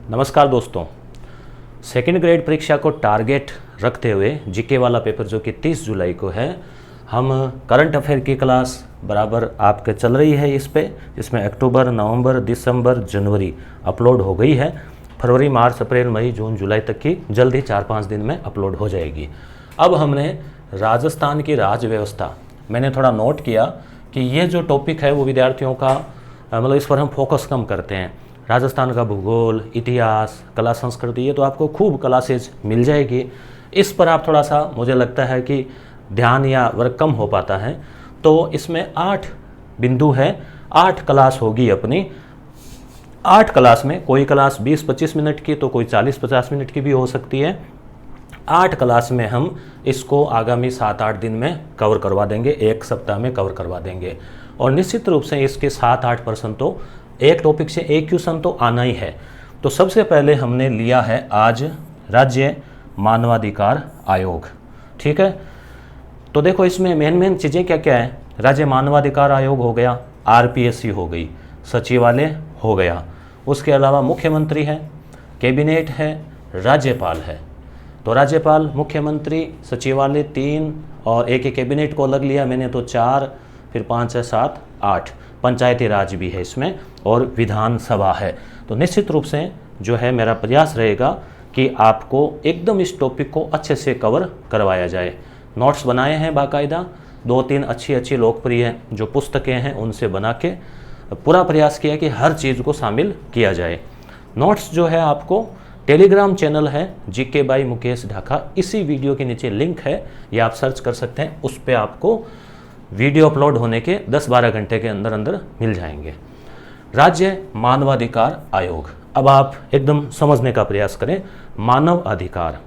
नमस्कार दोस्तों। Second grade परीक्षा को टारगेट रखते हुए जीके वाला पेपर जो कि 30 जुलाई को है, हम करंट अफेयर की क्लास बराबर आपके चल रही है इस पे, जिसमें अक्टूबर, नवंबर, दिसंबर, जनवरी अपलोड हो गई है। फरवरी, मार्च, अप्रैल, मई, जून, जुलाई तक की जल्द ही 4-5 दिन में अपलोड हो जाएगी। अब हमने राजस्थान की राज्य व्यवस्था, मैंने थोड़ा नोट किया कि ये जो टॉपिक है वो विद्यार्थियों का मतलब इस पर हम फोकस कम करते हैं। राजस्थान का भूगोल, इतिहास, कला संस्कृति, ये तो आपको खूब क्लासेज मिल जाएगी। इस पर आप थोड़ा सा, मुझे लगता है कि ध्यान या वर्क कम हो पाता है। तो इसमें 8 बिंदु है, 8 क्लास होगी अपनी। 8 क्लास में कोई क्लास 20-25 मिनट की, तो कोई 40-50 मिनट की भी हो सकती है। 8 क्लास में हम इसको आगामी 7-8 दिन में कवर करवा देंगे, एक सप्ताह में कवर करवा देंगे। और निश्चित रूप से इसके 7-8% तो एक टॉपिक से एक क्वेश्चन तो आना ही है। तो सबसे पहले हमने लिया है आज राज्य मानवाधिकार आयोग। ठीक है, तो देखो इसमें मेन चीज़ें क्या क्या है। राज्य मानवाधिकार आयोग हो गया, आरपीएससी हो गई, सचिवालय हो गया, उसके अलावा मुख्यमंत्री है, कैबिनेट है, राज्यपाल है। तो राज्यपाल, मुख्यमंत्री, सचिवालय 3 और एक कैबिनेट को अलग लिया मैंने, तो 4, फिर 5 है 7, 8 पंचायती राज भी है इसमें, और विधानसभा है। तो निश्चित रूप से जो है मेरा प्रयास रहेगा कि आपको एकदम इस टॉपिक को अच्छे से कवर करवाया जाए। नोट्स बनाए हैं बाकायदा, 2-3 अच्छी लोकप्रिय जो पुस्तकें हैं उनसे बना के पूरा प्रयास किया कि हर चीज़ को शामिल किया जाए। नोट्स जो है आपको टेलीग्राम चैनल है जीके बाई मुकेश ढाका, इसी वीडियो के नीचे लिंक है, या आप सर्च कर सकते हैं, उस पर आपको वीडियो अपलोड होने के 10-12 घंटे के अंदर अंदर मिल जाएंगे। राज्य मानवाधिकार आयोग, अब आप एकदम समझने का प्रयास करें। मानव अधिकार,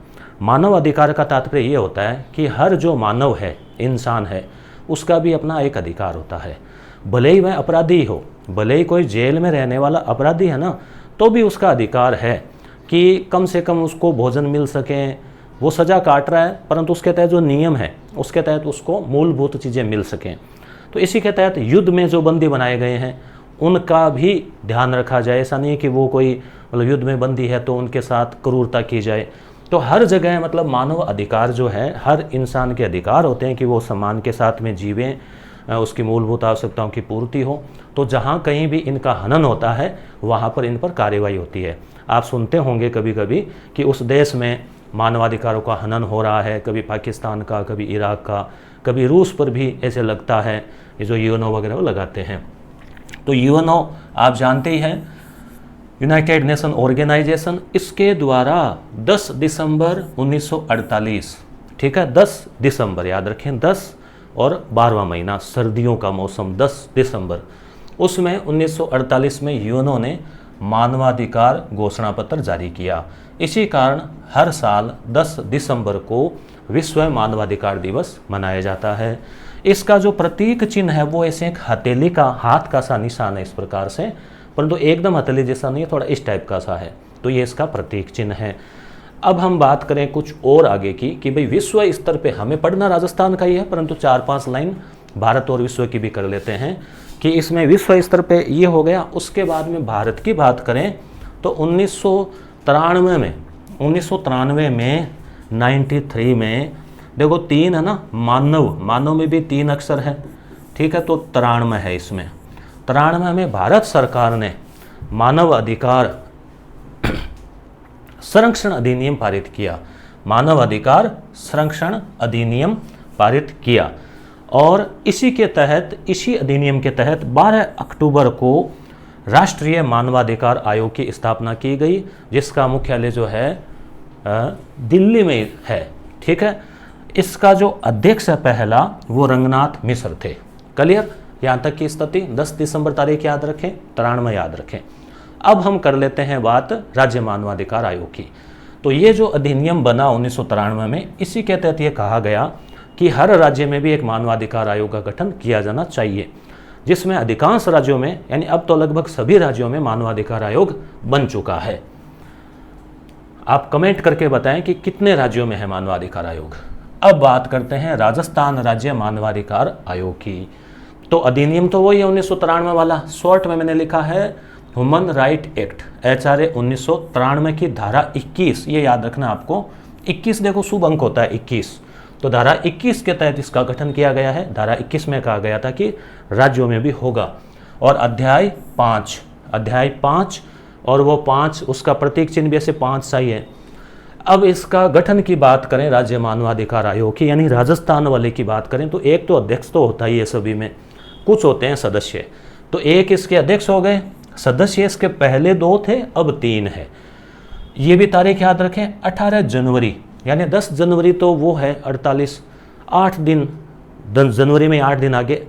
मानव अधिकार का तात्पर्य ये होता है कि हर जो मानव है, इंसान है, उसका भी अपना एक अधिकार होता है। भले ही वह अपराधी हो, भले ही कोई जेल में रहने वाला अपराधी है ना, तो भी उसका अधिकार है कि कम से कम उसको भोजन मिल सके। वो सज़ा काट रहा है, परंतु उसके तहत जो नियम है उसके तहत उसको मूलभूत चीज़ें मिल सकें। तो इसी के तहत युद्ध में जो बंदी बनाए गए हैं उनका भी ध्यान रखा जाए। ऐसा नहीं कि वो कोई मतलब युद्ध में बंदी है तो उनके साथ क्रूरता की जाए। तो हर जगह मतलब मानव अधिकार जो है, हर इंसान के अधिकार होते हैं कि वो सम्मान के साथ में जीवें, उसकी मूलभूत आवश्यकताओं की पूर्ति हो। तो जहाँ कहीं भी इनका हनन होता है वहाँ पर इन पर कार्रवाई होती है। आप सुनते होंगे कभी कभी कि उस देश में मानवाधिकारों का हनन हो रहा है, कभी पाकिस्तान का, कभी इराक का, कभी रूस पर भी ऐसे लगता है, ये जो यूएनओ वगैरह वो लगाते हैं। तो यूएनओ आप जानते ही हैं, यूनाइटेड नेशन ऑर्गेनाइजेशन, इसके द्वारा 10 दिसंबर 1948, ठीक है, 10 दिसंबर याद रखें, 10 और 12वां महीना, सर्दियों का मौसम, 10 दिसंबर, उसमें 1948 में यूएनओ ने मानवाधिकार घोषणा पत्र जारी किया। इसी कारण हर साल 10 दिसंबर को विश्व मानवाधिकार दिवस मनाया जाता है। इसका जो प्रतीक चिन्ह है वो ऐसे एक हथेली का, हाथ का सा निशान है इस प्रकार से, परंतु एकदम हथेली जैसा नहीं है, थोड़ा इस टाइप का सा है। तो ये इसका प्रतीक चिन्ह है। अब हम बात करें कुछ और आगे की कि भाई विश्व स्तर पे हमें पढ़ना राजस्थान का ही है, परंतु 4-5 लाइन भारत और विश्व की भी कर लेते हैं कि इसमें विश्व स्तर पे ये हो गया। उसके बाद में भारत की बात करें तो 1993 में 93 में देखो 3 है ना, मानव में भी 3 अक्षर है, ठीक है, तो 93 है। इसमें 93 में भारत सरकार ने मानव अधिकार संरक्षण अधिनियम पारित किया, मानव अधिकार संरक्षण अधिनियम पारित किया। और इसी के तहत, इसी अधिनियम के तहत 12 अक्टूबर को राष्ट्रीय मानवाधिकार आयोग की स्थापना की गई, जिसका मुख्यालय जो है दिल्ली में है। ठीक है, इसका जो अध्यक्ष है पहला वो रंगनाथ मिश्र थे। क्लियर, यहाँ तक की स्थिति। 10 दिसंबर तारीख याद रखें, 93 याद रखें। अब हम कर लेते हैं बात राज्य मानवाधिकार आयोग की। तो ये जो अधिनियम बना 1993 में, इसी के तहत ये कहा गया कि हर राज्य में भी एक मानवाधिकार आयोग का गठन किया जाना चाहिए, जिसमें अधिकांश राज्यों में, यानी अब तो लगभग सभी राज्यों में मानवाधिकार आयोग बन चुका है। आप कमेंट करके बताएं कि कितने राज्यों में है मानवाधिकार आयोग। अब बात करते हैं राजस्थान राज्य मानवाधिकार आयोग की। तो अधिनियम तो वही है 1993 वाला, शॉर्ट में मैंने लिखा है ह्यूमन राइट एक्ट HRA 1993 की धारा 21, ये याद रखना आपको, 21 देखो शुभ अंक होता है 21, तो धारा 21 के तहत इसका गठन किया गया है। धारा 21 में कहा गया था कि राज्यों में भी होगा। और अध्याय 5 और वो 5 उसका प्रतीक चिन्ह भी ऐसे 5 सा ही है। अब इसका गठन की बात करें राज्य मानवाधिकार आयोग की, यानी राजस्थान वाले की बात करें, तो एक तो अध्यक्ष तो होता ही है सभी में, कुछ होते हैं सदस्य। तो एक इसके अध्यक्ष हो गए, सदस्य इसके पहले 2 थे, अब 3 है। ये भी तारीख याद रखें, 18 जनवरी, यानी 10 जनवरी तो वो है 48, 8 दिन, 10 जनवरी में 8 दिन आगे,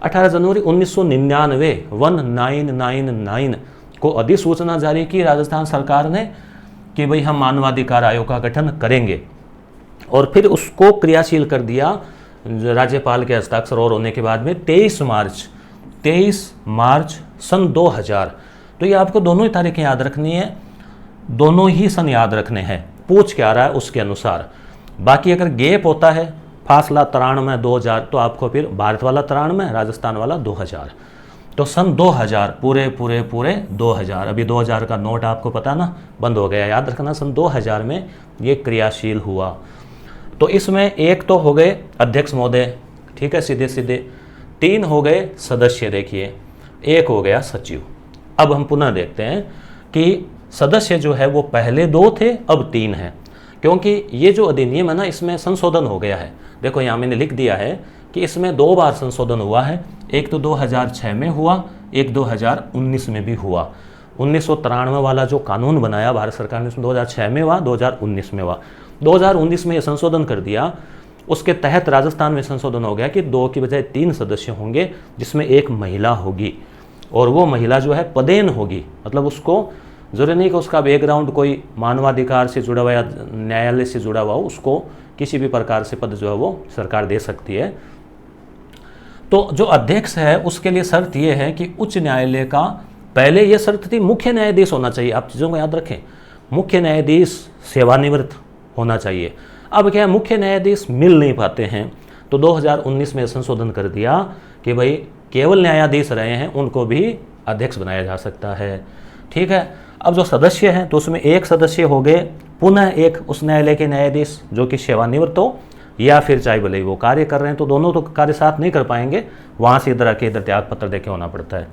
18 जनवरी 1999 को अधिसूचना जारी की राजस्थान सरकार ने कि भाई हम मानवाधिकार आयोग का गठन करेंगे, और फिर उसको क्रियाशील कर दिया राज्यपाल के हस्ताक्षर और होने के बाद में 23 मार्च सन 2000। तो ये आपको दोनों ही तारीखें याद रखनी है, दोनों ही सन याद रखने हैं, पूछ क्या रहा है उसके अनुसार। बाकी अगर गैप होता है, फासला 93 2000, तो आपको फिर भारत वाला 93, राजस्थान वाला 2000। तो सन 2000 पूरे 2000, अभी 2000 का नोट आपको पता ना बंद हो गया, याद रखना सन 2000 में ये क्रियाशील हुआ। तो इसमें एक तो हो गए अध्यक्ष महोदय, ठीक है, सीधे सीधे 3 हो गए सदस्य, देखिए 1 हो गया सचिव। अब हम पुनः देखते हैं कि सदस्य जो है वो पहले 2 थे, अब 3 है, क्योंकि ये जो अधिनियम है ना, इसमें संशोधन हो गया है। देखो यहाँ मैंने लिख दिया है कि इसमें 2 बार संशोधन हुआ है, एक तो 2006 में हुआ, एक 2019 में भी हुआ। 1993 वाला जो कानून बनाया भारत सरकार ने, उसमें 2006 में हुआ, 2019 में हुआ। 2019 में ये संशोधन कर दिया, उसके तहत राजस्थान में संशोधन हो गया कि 2 की बजाय 3 सदस्य होंगे, जिसमें एक महिला होगी, और वो महिला जो है पदेन होगी, मतलब उसको जरूरी नहीं कि उसका बैकग्राउंड कोई मानवाधिकार से जुड़ा हुआ या न्यायालय से जुड़ा हुआ हो, उसको किसी भी प्रकार से पद जो है वो सरकार दे सकती है। तो जो अध्यक्ष है उसके लिए शर्त ये है कि उच्च न्यायालय का, पहले ये शर्त थी मुख्य न्यायाधीश होना चाहिए, आप चीज़ों को याद रखें, मुख्य न्यायाधीश सेवानिवृत्त होना चाहिए। अब क्या है, मुख्य न्यायाधीश मिल नहीं पाते हैं, तो 2019 में संशोधन कर दिया कि भाई केवल न्यायाधीश रहे हैं उनको भी अध्यक्ष बनाया जा सकता है, ठीक है। अब जो सदस्य हैं तो उसमें 1 सदस्य हो गए, पुनः एक उस न्यायालय के न्यायाधीश जो कि सेवानिवृत्त हो, या फिर चाहे भले वो कार्य कर रहे हैं, तो दोनों तो कार्य साथ नहीं कर पाएंगे, वहाँ से इधर आके इधर त्याग पत्र देके होना पड़ता है।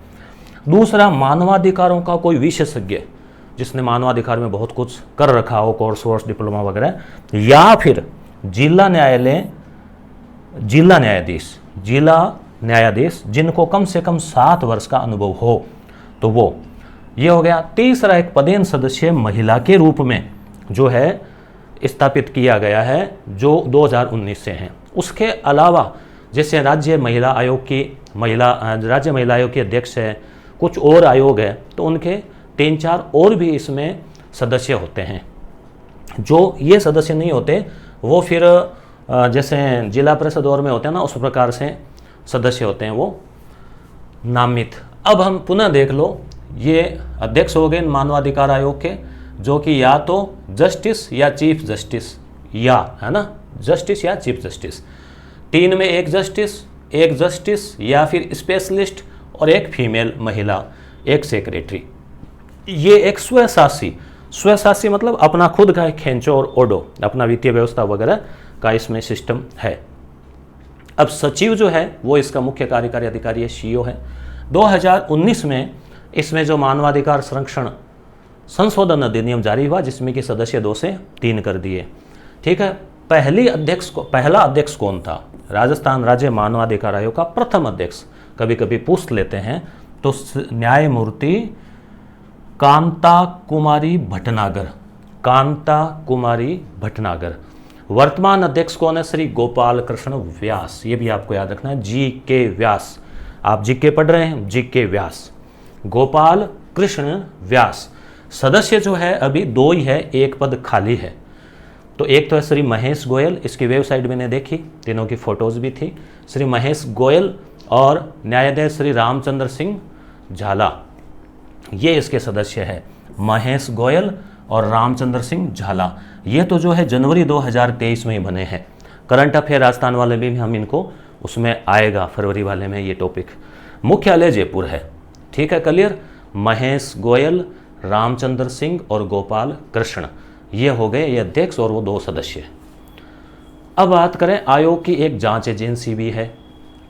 दूसरा, मानवाधिकारों का कोई विशेषज्ञ जिसने मानवाधिकार में बहुत कुछ कर रखा हो, कोर्स वोर्स डिप्लोमा वगैरह, या फिर जिला न्यायाधीश जिनको कम से कम 7 वर्ष का अनुभव हो, तो वो ये हो गया। तीसरा, एक पदेन सदस्य महिला के रूप में जो है स्थापित किया गया है, जो 2019 से हैं। उसके अलावा जैसे राज्य महिला आयोग की अध्यक्ष है, कुछ और आयोग है, तो उनके 3-4 और भी इसमें सदस्य होते हैं। जो ये सदस्य नहीं होते वो फिर जैसे जिला परिषद और में होते हैं ना, उस प्रकार से सदस्य होते हैं वो नामित। अब हम पुनः देख लो, ये अध्यक्ष हो गए मानवाधिकार आयोग के, जो कि या तो जस्टिस या चीफ जस्टिस, या है ना, जस्टिस या चीफ जस्टिस, 3 में एक जस्टिस या फिर स्पेशलिस्ट, और एक फीमेल महिला, एक सेक्रेटरी। ये एक स्वशासी मतलब अपना खुद का खेंचो और ओडो, अपना वित्तीय व्यवस्था वगैरह का इसमें सिस्टम है। अब सचिव जो है वो इसका मुख्य कार्यकारी अधिकारी है, CEO है। 2019 में इसमें जो मानवाधिकार संरक्षण संशोधन अधिनियम जारी हुआ, जिसमें कि सदस्य 2 से 3 कर दिए, ठीक है। पहला अध्यक्ष कौन था? राजस्थान राज्य मानवाधिकार आयोग का प्रथम अध्यक्ष, कभी कभी पूछ लेते हैं, तो न्यायमूर्ति कांता कुमारी भटनागर। वर्तमान अध्यक्ष कौन है? श्री गोपाल कृष्ण व्यास, ये भी आपको याद रखना है, GK व्यास, आप GK पढ़ रहे हैं, GK व्यास, गोपाल कृष्ण व्यास। सदस्य जो है अभी 2 ही है, 1 पद खाली है। तो एक तो है श्री महेश गोयल, इसकी वेबसाइट मैंने देखी, तीनों की फोटोज भी थी, श्री महेश गोयल और न्यायाधीश श्री रामचंद्र सिंह झाला, ये इसके सदस्य है, महेश गोयल और रामचंद्र सिंह झाला। ये तो जो है जनवरी 2023 में ही बने हैं। करंट अफेयर राजस्थान वाले भी हम इनको उसमें आएगा फरवरी वाले में ये टॉपिक। मुख्यालय जयपुर है, ठीक है, क्लियर। महेश गोयल, रामचंद्र सिंह और गोपाल कृष्ण, ये हो गए ये अध्यक्ष और वो 2 सदस्य। अब बात करें आयोग की एक जांच एजेंसी भी है,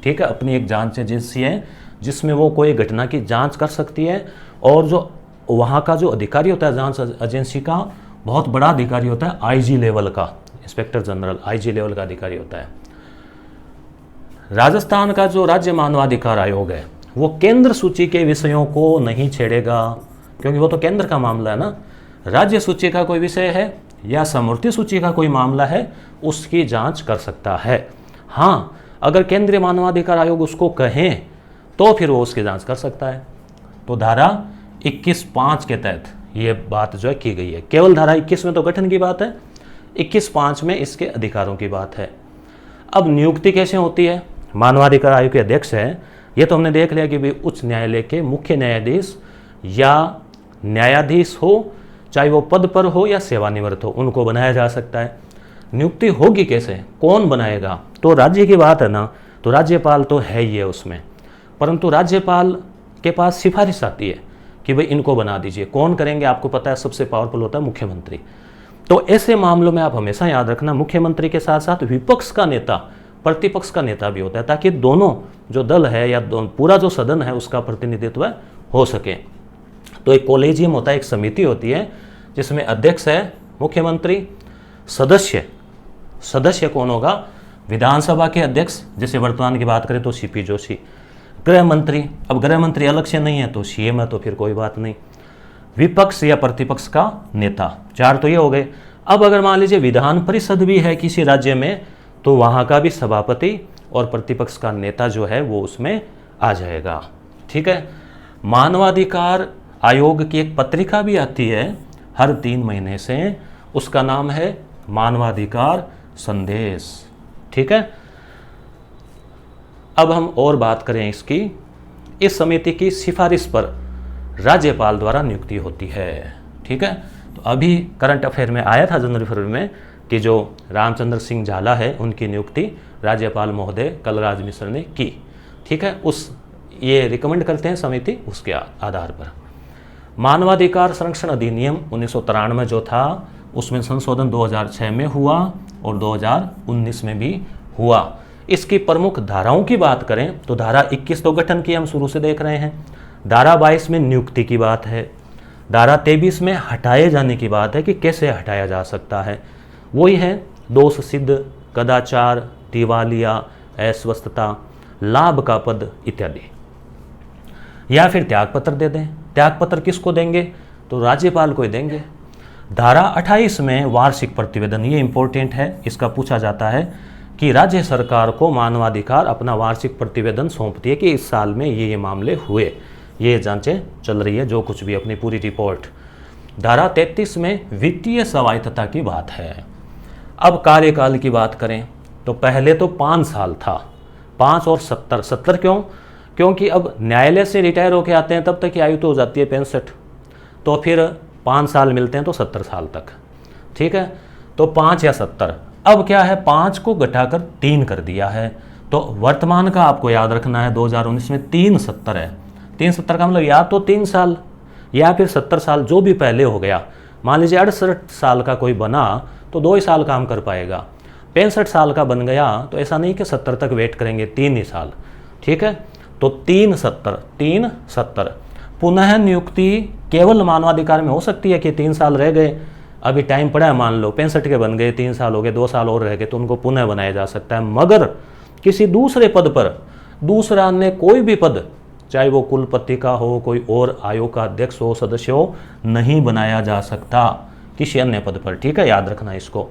ठीक है, अपनी एक जांच एजेंसी है जिसमें वो कोई घटना की जांच कर सकती है, और जो वहाँ का जो अधिकारी होता है जांच एजेंसी का, बहुत बड़ा अधिकारी होता है, आईजी लेवल का, इंस्पेक्टर जनरल आईजी लेवल का अधिकारी होता है। राजस्थान का जो राज्य मानवाधिकार आयोग है वो केंद्र सूची के विषयों को नहीं छेड़ेगा, क्योंकि वो तो केंद्र का मामला है ना। राज्य सूची का कोई विषय है या समवर्ती सूची का कोई मामला है, उसकी जांच कर सकता है। हाँ, अगर केंद्रीय मानवाधिकार आयोग उसको कहें तो फिर वो उसकी जांच कर सकता है। तो धारा 21(5) के तहत ये बात जो है की गई है। केवल धारा 21 में तो गठन की बात है, 21(5) में इसके अधिकारों की बात है। अब नियुक्ति कैसे होती है? मानवाधिकार आयोग के अध्यक्ष है, ये तो हमने देख लिया कि भाई उच्च न्यायालय के मुख्य न्यायाधीश या न्यायाधीश हो, चाहे वो पद पर हो या सेवानिवृत्त हो, उनको बनाया जा सकता है। नियुक्ति होगी कैसे, कौन बनाएगा? तो राज्य की बात है ना, तो राज्यपाल तो है ही है उसमें, परंतु राज्यपाल के पास सिफारिश आती है कि भाई इनको बना दीजिए। कौन करेंगे? आपको पता है सबसे पावरफुल होता है मुख्यमंत्री। तो ऐसे मामलों में आप हमेशा याद रखना, मुख्यमंत्री के साथ साथ विपक्ष का नेता, प्रतिपक्ष का नेता भी होता है, ताकि दोनों जो दल है या पूरा जो सदन है उसका प्रतिनिधित्व हो सके। तो एक कोलेजियम होता है, एक समिति होती है जिसमें अध्यक्ष है मुख्यमंत्री, सदस्य कौन होगा? विधानसभा के अध्यक्ष, जैसे वर्तमान की बात करें तो सीपी जोशी। गृह मंत्री, अब गृह मंत्री अलग से नहीं है तो सीएम है, तो फिर कोई बात नहीं। विपक्ष या प्रतिपक्ष का नेता, 4 तो ये हो गए। अब अगर मान लीजिए विधान परिषद भी है किसी राज्य में, तो वहाँ का भी सभापति और प्रतिपक्ष का नेता जो है वो उसमें आ जाएगा, ठीक है। मानवाधिकार आयोग की एक पत्रिका भी आती है हर 3 महीने से, उसका नाम है मानवाधिकार संदेश, ठीक है। अब हम और बात करें इसकी, इस समिति की सिफारिश पर राज्यपाल द्वारा नियुक्ति होती है, ठीक है। तो अभी करंट अफेयर में आया था जनवरी-फरवरी में कि जो रामचंद्र सिंह झाला है उनकी नियुक्ति राज्यपाल महोदय कलराज मिश्र ने की, ठीक है। ये रिकमेंड करते हैं समिति, उसके आधार पर। मानवाधिकार संरक्षण अधिनियम 1993 जो था उसमें संशोधन 2006 में हुआ और 2019 में भी हुआ। इसकी प्रमुख धाराओं की बात करें तो धारा 21 तो गठन की हम शुरू से देख रहे हैं, धारा 22 में नियुक्ति की बात है, धारा 23 में हटाए जाने की बात है कि कैसे हटाया जा सकता है। वही है दोष सिद्ध, कदाचार, दिवालिया, अस्वस्थता, लाभ का पद इत्यादि। या फिर त्यागपत्र दे दें। त्यागपत्र किसको देंगे? तो राज्यपाल को ही देंगे। धारा 28 में वार्षिक प्रतिवेदन, ये इंपॉर्टेंट है, इसका पूछा जाता है कि राज्य सरकार को मानवाधिकार अपना वार्षिक प्रतिवेदन सौंपती है कि इस साल में ये मामले हुए, ये जांचें चल रही है, जो कुछ भी अपनी पूरी रिपोर्ट। धारा 33 में वित्तीय स्वायत्तता की बात है। अब कार्यकाल की बात करें तो पहले तो 5 साल था, 5 और 70 क्यों? क्योंकि अब न्यायालय से रिटायर होके आते हैं तब तक की आयु तो हो जाती है 65, तो फिर 5 साल मिलते हैं तो 70 साल तक, ठीक है। तो 5 या 70, अब क्या है 5 को घटाकर 3 कर दिया है, तो वर्तमान का आपको याद रखना है 2019 में 370 है। 370 का मतलब या तो 3 साल या फिर 70 साल, जो भी पहले हो गया। मान लीजिए 68 साल का कोई बना तो 2 ही साल काम कर पाएगा, 65 साल का बन गया तो ऐसा नहीं कि 70 तक वेट करेंगे, 3 ही साल, ठीक है। तो 370 पुनः नियुक्ति केवल मानवाधिकार में हो सकती है कि 3 साल रह गए, अभी टाइम पड़ा है, मान लो 65 के बन गए, 3 साल हो गए, 2 साल और रह गए, तो उनको पुनः बनाया जा सकता है। मगर किसी दूसरे पद पर दूसरा अन्य कोई भी पद, चाहे वो कुलपति का हो, कोई और आयोग का अध्यक्ष हो, सदस्य हो, नहीं बनाया जा सकता किसी अन्य पद पर, ठीक है, याद रखना इसको।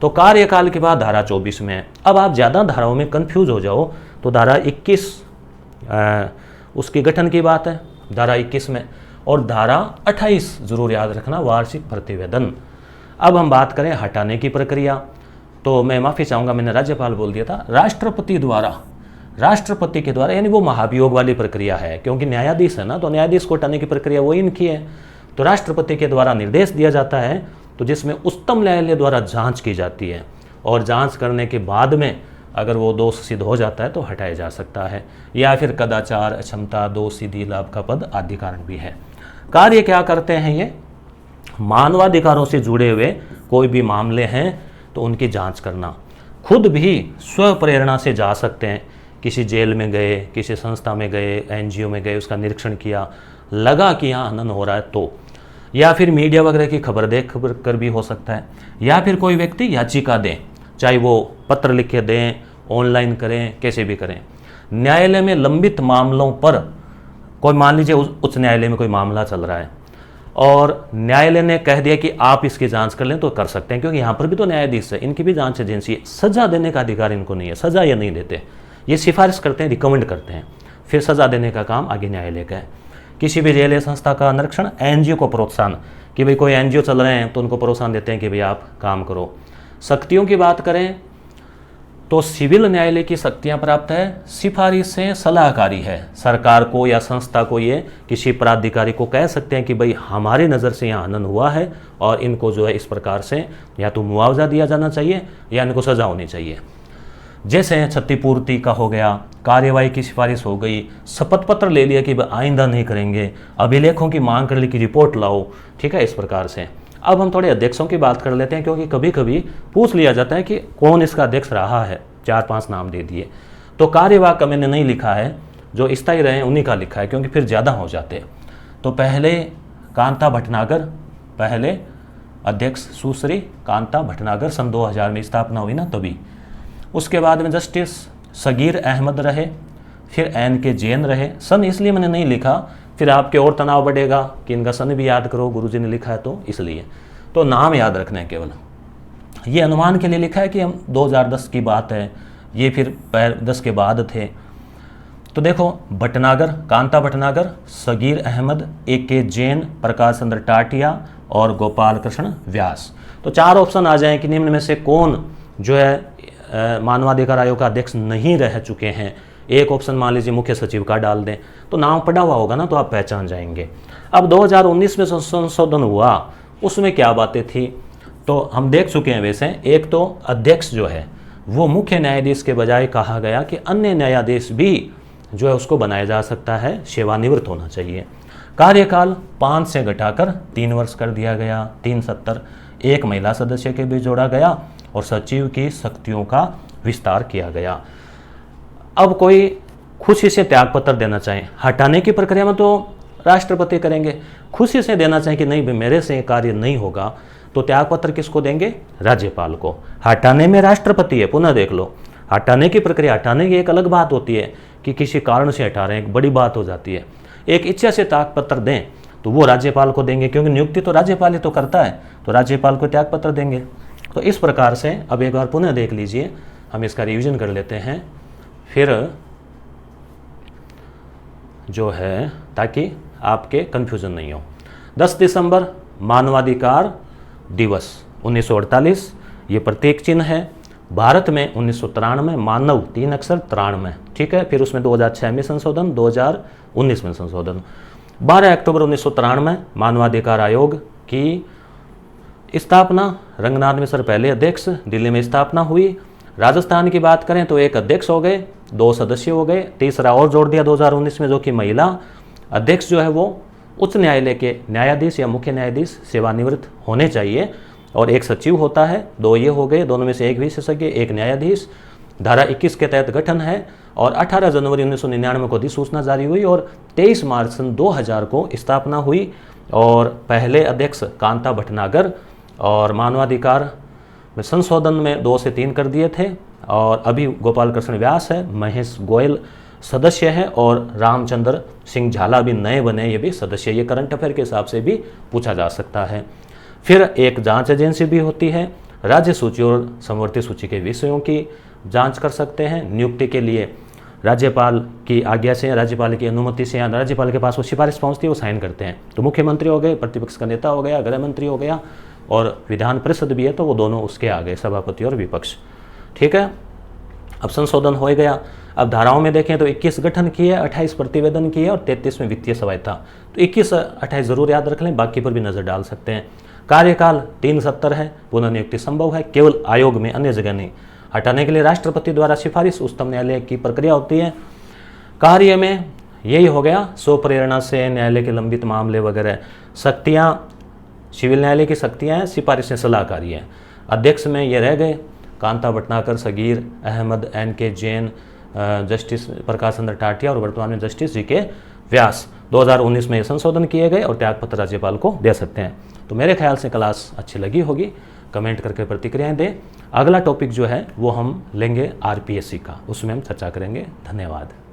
तो कार्यकाल के बाद धारा 24 में है। अब आप ज़्यादा धाराओं में कंफ्यूज हो जाओ तो धारा 21 उसकी गठन की बात है धारा 21 में, और धारा 28 जरूर याद रखना, वार्षिक प्रतिवेदन। अब हम बात करें हटाने की प्रक्रिया, तो मैं माफ़ी चाहूँगा, मैंने राज्यपाल बोल दिया था, राष्ट्रपति के द्वारा, यानी वो महाभियोग वाली प्रक्रिया है, क्योंकि न्यायाधीश है ना, तो न्यायाधीश को हटाने की प्रक्रिया वही इनकी है। तो राष्ट्रपति के द्वारा निर्देश दिया जाता है, तो जिसमें उच्चतम न्यायालय द्वारा जांच की जाती है, और जांच करने के बाद में अगर वो दोष सिद्ध हो जाता है तो हटाया जा सकता है, या फिर कदाचार, अक्षमता, दोष सिद्धि, लाभ का पद आदि कारण भी है। कार्य क्या करते हैं ये? मानवाधिकारों से जुड़े हुए कोई भी मामले हैं तो उनकी जांच करना। खुद भी स्व प्रेरणा से जा सकते हैं, किसी जेल में गए, किसी संस्था में गए, एनजीओ में गए, उसका निरीक्षण किया, लगा कि यहाँ हनन हो रहा है तो, या फिर मीडिया वगैरह की खबर देख कर भी हो सकता है, या फिर कोई व्यक्ति याचिका दें, चाहे वो पत्र लिख के दें, ऑनलाइन करें, कैसे भी करें। न्यायालय में लंबित मामलों पर, कोई मान लीजिए उच्च न्यायालय में कोई मामला चल रहा है और न्यायालय ने कह दिया कि आप इसकी जांच कर लें, तो कर सकते हैं, क्योंकि यहाँ पर भी तो न्यायाधीश है, इनकी भी जांच एजेंसी है। सजा देने का अधिकार इनको नहीं है, सजा ये नहीं देते, ये सिफारिश करते हैं, रिकमेंड करते हैं, फिर सजा देने का काम आगे न्यायालय का है। किसी भी जेल या संस्था का निरीक्षण, एनजीओ को प्रोत्साहन, कि भाई कोई एनजीओ चल रहे हैं तो उनको प्रोत्साहन देते हैं कि भाई आप काम करो। शक्तियों की बात करें तो सिविल न्यायालय की शक्तियां प्राप्त है, सिफारिशें सलाहकारी है। सरकार को या संस्था को ये किसी प्राधिकारी को कह सकते हैं कि भाई हमारी नज़र से यहाँ हनन हुआ है और इनको जो है इस प्रकार से या तो मुआवजा दिया जाना चाहिए या इनको सजा होनी चाहिए। जैसे क्षतिपूर्ति का हो गया, कार्यवाही की सिफारिश हो गई, शपथ पत्र ले लिया कि आइंदा नहीं करेंगे, अभिलेखों की मांग कर ली कि रिपोर्ट लाओ, ठीक है, इस प्रकार से। अब हम थोड़े अध्यक्षों की बात कर लेते हैं, क्योंकि कभी कभी पूछ लिया जाता है कि कौन इसका अध्यक्ष रहा है, 4-5 नाम दे दिए। तो कार्यवाहक का मैंने नहीं लिखा है, जो स्थायी रहे उन्हीं का लिखा है, क्योंकि फिर ज़्यादा हो जाते हैं। तो पहले कांता भटनागर, पहले अध्यक्ष सुश्री कांता भटनागर, सन 2000 में स्थापना हुई ना तभी। उसके बाद में जस्टिस सगीर अहमद रहे, फिर NK जैन रहे। सन इसलिए मैंने नहीं लिखा, फिर आपके और तनाव बढ़ेगा कि इनका सन भी याद करो, गुरुजी ने लिखा है तो इसलिए। तो नाम याद रखना है केवल, ये अनुमान के लिए लिखा है कि हम 2010 की बात है, ये फिर 10 के बाद थे। तो देखो, भटनागर, कांता भटनागर, सगीर अहमद, AK जैन, प्रकाश चंद्र टाटिया और गोपाल कृष्ण व्यास। तो 4 ऑप्शन आ जाएं कि निम्न में से कौन जो है मानवाधिकार आयोग का अध्यक्ष नहीं रह चुके हैं। एक ऑप्शन मान लीजिए मुख्य सचिव का डाल दें, तो नाम पड़ा हुआ होगा ना, तो आप पहचान जाएंगे। अब 2019 में संशोधन हुआ, उसमें क्या बातें थी तो हम देख चुके हैं। वैसे एक तो अध्यक्ष जो है वो मुख्य न्यायाधीश के बजाय कहा गया कि अन्य न्यायाधीश भी जो है उसको बनाया जा सकता है, सेवानिवृत्त होना चाहिए। कार्यकाल 5 से घटाकर 3 वर्ष कर दिया गया, 3 सत्र। एक महिला सदस्य के भी जोड़ा गया और सचिव की शक्तियों का विस्तार किया गया। अब कोई खुशी से त्यागपत्र देना चाहे, हटाने की प्रक्रिया में तो राष्ट्रपति करेंगे, खुशी से देना चाहे कि नहीं मेरे से कार्य नहीं होगा, तो त्यागपत्र किसको देंगे? राज्यपाल को। हटाने में राष्ट्रपति है, पुनः देख लो, हटाने की प्रक्रिया, हटाने की एक अलग बात होती है कि किसी कारण से हटा रहे हैं, एक बड़ी बात हो जाती है। एक इच्छा से त्यागपत्र दें तो वो राज्यपाल को देंगे, क्योंकि नियुक्ति तो राज्यपाल ही तो करता है, तो राज्यपाल को त्यागपत्र देंगे। तो इस प्रकार से अब एक बार पुनः देख लीजिए, हम इसका रिवीजन कर लेते हैं फिर जो है, ताकि आपके कन्फ्यूजन नहीं हो। 10 दिसंबर मानवाधिकार दिवस 1948, ये प्रतीक चिन्ह है। भारत में 1993 मानव 3 अक्षर 93, ठीक है। फिर उसमें 2006 में संशोधन, 2019 में संशोधन। 12 अक्टूबर 1993 मानवाधिकार आयोग की स्थापना, रंगनाथ मिश्र पहले अध्यक्ष, दिल्ली में स्थापना हुई। राजस्थान की बात करें तो एक अध्यक्ष हो गए, 2 सदस्य हो गए, तीसरा और जोड़ दिया 2019 में, जो कि महिला अध्यक्ष जो है वो उच्च न्यायालय के न्यायाधीश या मुख्य न्यायाधीश सेवानिवृत्त होने चाहिए, और एक सचिव होता है। 2 ये हो गए, दोनों में से एक विशेषज्ञ, एक न्यायाधीश। धारा 21 के तहत गठन है, और 18 जनवरी 1999 को अधिसूचना जारी हुई और 23 मार्च सन 2000 को स्थापना हुई। और पहले अध्यक्ष कांता भटनागर, और मानवाधिकार में संशोधन में 2 से 3 कर दिए थे। और अभी गोपाल कृष्ण व्यास है, महेश गोयल सदस्य है, और रामचंद्र सिंह झाला भी नए बने, ये भी सदस्य। ये करंट अफेयर के हिसाब से भी पूछा जा सकता है। फिर एक जांच एजेंसी भी होती है, राज्य सूची और समवर्ती सूची के विषयों की जांच कर सकते हैं। नियुक्ति के लिए राज्यपाल की आज्ञा से, राज्यपाल की अनुमति से, या राज्यपाल के पास वो सिफारिश पहुंचती है, वो साइन करते हैं। तो मुख्यमंत्री हो गए, प्रतिपक्ष का नेता हो गया, गृह मंत्री हो गया, और विधान परिषद भी है तो वो दोनों उसके आगे, सभापति और विपक्ष, ठीक है। अब संशोधन हो गया। अब धाराओं में देखें तो 21 गठन की है, 28 प्रतिवेदन की है, और 33 में वित्तीय सहायता। तो 21-28 जरूर याद रख लें, बाकी पर भी नजर डाल सकते हैं। कार्यकाल 3 सत्र है, पुनर्नियुक्ति संभव है, केवल आयोग में, अन्य जगह नहीं। हटाने के लिए राष्ट्रपति द्वारा सिफारिश, उच्चतम न्यायालय की प्रक्रिया होती है। कार्य में यही हो गया। स्व प्रेरणा से न्यायालय के लंबित मामले वगैरह। शक्तियाँ, सिविल न्यायालय की शक्तियाँ हैं, सिफारिशें सलाहकारी हैं। अध्यक्ष में ये रह गए कांता भटनागर, सगीर अहमद, NK जैन, जस्टिस प्रकाश चंद्र टाटिया और वर्तमान में जस्टिस GK व्यास। 2019 में ये संशोधन किए गए और त्यागपत्र राज्यपाल को दे सकते हैं। तो मेरे ख्याल से क्लास अच्छी लगी होगी, कमेंट करके प्रतिक्रियाएं दें। अगला टॉपिक जो है वो हम लेंगे RPSC का, उसमें हम चर्चा करेंगे। धन्यवाद।